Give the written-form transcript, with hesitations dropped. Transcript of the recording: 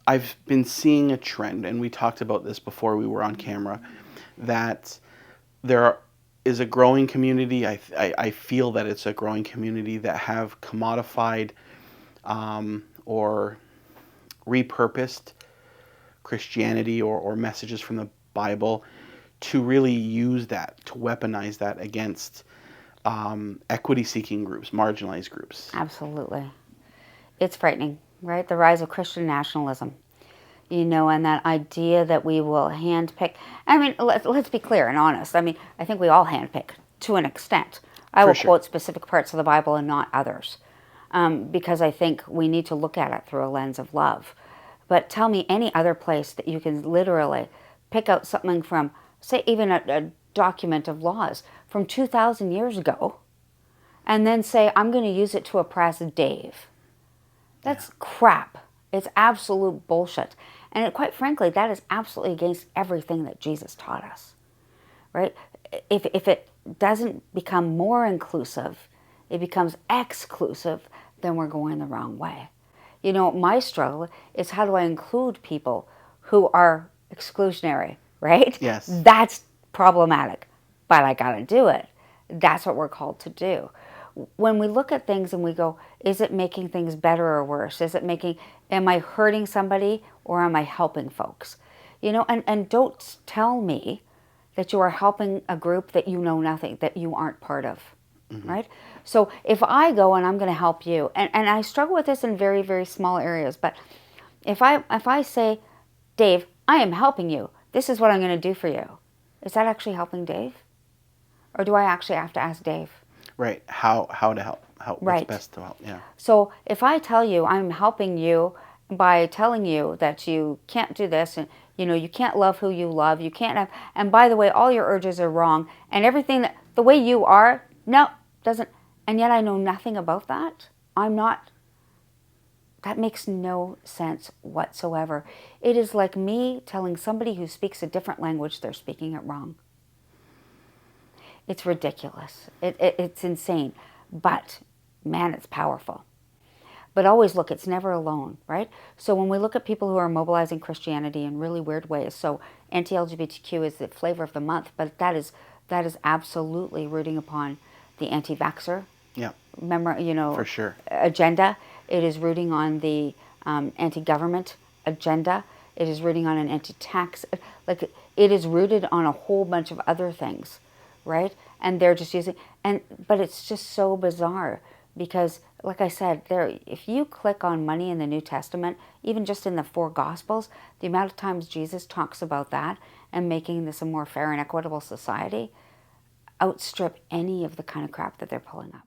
I've been seeing a trend, and we talked about this before we were on camera, that there is a growing community. I feel that it's a growing community that have commodified or repurposed Christianity or messages from the Bible to really use that, to weaponize that against equity-seeking groups, marginalized groups. Absolutely. It's frightening, right? The rise of Christian nationalism, and that idea that we will handpick. I mean, let's be clear and honest. I mean, I think we all handpick to an extent. I will quote specific parts of the Bible and not others, because I think we need to look at it through a lens of love. But tell me any other place that you can literally pick out something from, say, even a document of laws from 2,000 years ago, and then say, I'm going to use it to oppress Dave. That's crap. It's absolute bullshit. And quite frankly, that is absolutely against everything that Jesus taught us, right? If it doesn't become more inclusive, it becomes exclusive, then we're going the wrong way. My struggle is, how do I include people who are exclusionary, right? Yes. That's problematic, but I got to do it. That's what we're called to do. When we look at things and we go, is it making things better or worse? Am I hurting somebody or am I helping folks? And don't tell me that you are helping a group that you know nothing, that you aren't part of, right? So if I go and I'm going to help you, and I struggle with this in very, very small areas, but if I say, Dave, I am helping you, this is what I'm going to do for you, is that actually helping Dave? Or do I actually have to ask Dave? Right. How to help? What's best to help? Yeah. So if I tell you I'm helping you by telling you that you can't do this, and you can't love who you love, you can't have, and by the way, all your urges are wrong, and everything the way you are, no, doesn't, and yet I know nothing about that. That makes no sense whatsoever. It is like me telling somebody who speaks a different language they're speaking it wrong. It's ridiculous. It's insane. But, man, it's powerful. But always look, it's never alone, right? So when we look at people who are mobilizing Christianity in really weird ways, so anti-LGBTQ is the flavor of the month, but that is absolutely rooting upon the anti-vaxxer for sure. agenda. It is rooting on the anti-government agenda. It is rooting on an anti-tax. It is rooted on a whole bunch of other things. Right? And they're just using, but it's just so bizarre because, like I said, if you click on money in the New Testament, even just in the 4 Gospels, the amount of times Jesus talks about that and making this a more fair and equitable society outstrip any of the kind of crap that they're pulling up.